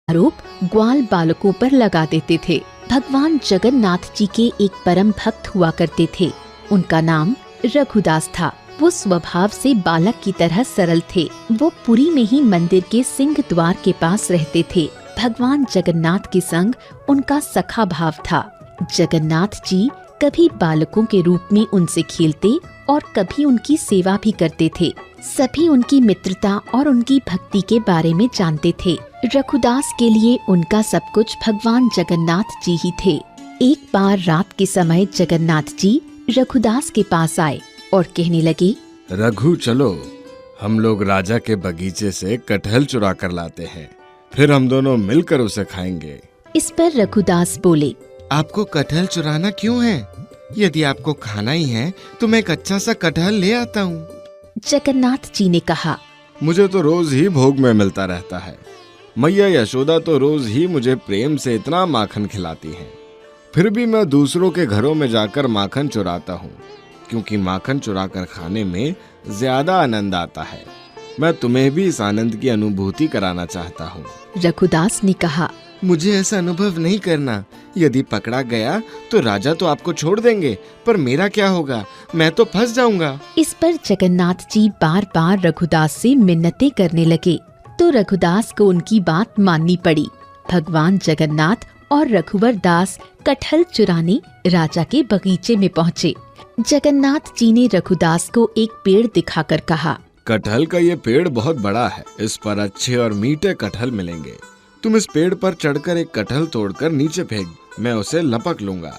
आरोप ग्वाल बालकों पर लगा देते थे। भगवान जगन्नाथ जी के एक परम भक्त हुआ करते थे। उनका नाम रघुदास था। वो स्वभाव से बालक की तरह सरल थे। वो पुरी में ही मंदिर के सिंह द्वार के पास रहते थे। भगवान जगन्नाथ के संग उनका सखा भाव था। जगन्नाथ जी कभी बालकों के रूप में उनसे खेलते और कभी उनकी सेवा भी करते थे। सभी उनकी मित्रता और उनकी भक्ति के बारे में जानते थे। रघुदास के लिए उनका सब कुछ भगवान जगन्नाथ जी ही थे। एक बार रात के समय जगन्नाथ जी रघुदास के पास आए और कहने लगे, रघु चलो, हम लोग राजा के बगीचे से कटहल चुरा कर लाते हैं, फिर हम दोनों मिलकर उसे खाएंगे। इस पर रघुदास बोले, आपको कटहल चुराना क्यों है? यदि आपको खाना ही है तो मैं एक अच्छा सा कटहल ले आता हूँ। जगन्नाथ जी ने कहा, मुझे तो रोज ही भोग में मिलता रहता है। मैया यशोदा तो रोज ही मुझे प्रेम से इतना माखन खिलाती हैं। फिर भी मैं दूसरों के घरों में जाकर माखन चुराता हूँ, क्योंकि माखन चुराकर खाने में ज्यादा आनंद आता है। मैं तुम्हें भी इस आनंद की अनुभूति कराना चाहता हूँ। रघुदास ने कहा, मुझे ऐसा अनुभव नहीं करना। यदि पकड़ा गया तो राजा तो आपको छोड़ देंगे, पर मेरा क्या होगा? मैं तो फंस जाऊंगा। इस पर जगन्नाथ जी बार बार रघुदास से मिन्नतें करने लगे, तो रघुदास को उनकी बात माननी पड़ी। भगवान जगन्नाथ और रघुवर दास कटहल चुराने राजा के बगीचे में पहुँचे। जगन्नाथ जी ने रघुदास को एक पेड़ दिखाकर कहा, कटहल का ये पेड़ बहुत बड़ा है, इस पर अच्छे और मीठे कटहल मिलेंगे। तुम इस पेड़ पर चढ़कर एक कटहल तोड़कर नीचे फेंक, मैं उसे लपक लूंगा।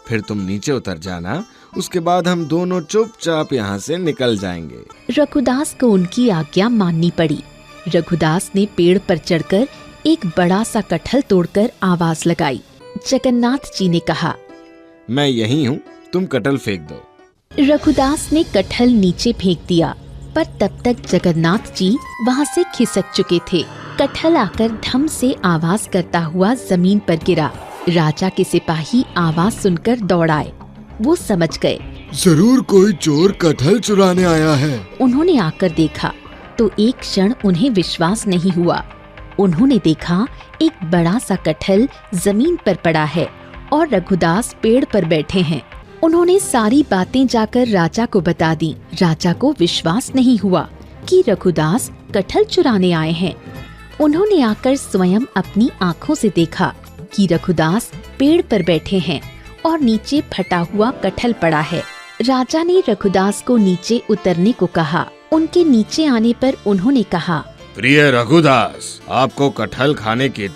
फिर तुम नीचे उतर जाना, उसके बाद हम दोनों चुपचाप यहाँ से निकल जाएंगे। रघुदास को उनकी आज्ञा माननी पड़ी। रघुदास ने पेड़ पर चढ़कर एक बड़ा सा कटहल तोड़कर आवाज लगाई। जगन्नाथ जी ने कहा, मैं यही हूँ, तुम कटहल फेंक दो। रघुदास ने कटहल नीचे फेंक दिया, पर तब तक जगन्नाथ जी वहाँ से खिसक चुके थे। कटहल आकर धम से आवाज करता हुआ जमीन पर गिरा। राजा के सिपाही आवाज सुनकर दौड़ाए। वो समझ गए, जरूर कोई चोर कटहल चुराने आया है। उन्होंने आकर देखा तो एक क्षण उन्हें विश्वास नहीं हुआ। उन्होंने देखा एक बड़ा सा कटहल जमीन पर पड़ा है और रघुदास पेड़ पर बैठे हैं। उन्होंने सारी बातें जाकर राजा को बता दी। राजा को विश्वास नहीं हुआ कि रघुदास कटहल चुराने आए हैं। उन्होंने आकर स्वयं अपनी आँखों से देखा कि रघुदास पेड़ पर बैठे हैं और नीचे फटा हुआ कटहल पड़ा है। राजा ने रघुदास को नीचे उतरने को कहा। उनके नीचे आने पर उन्होंने कहा, प्रिय रघुदास, आपको कटहल खाने की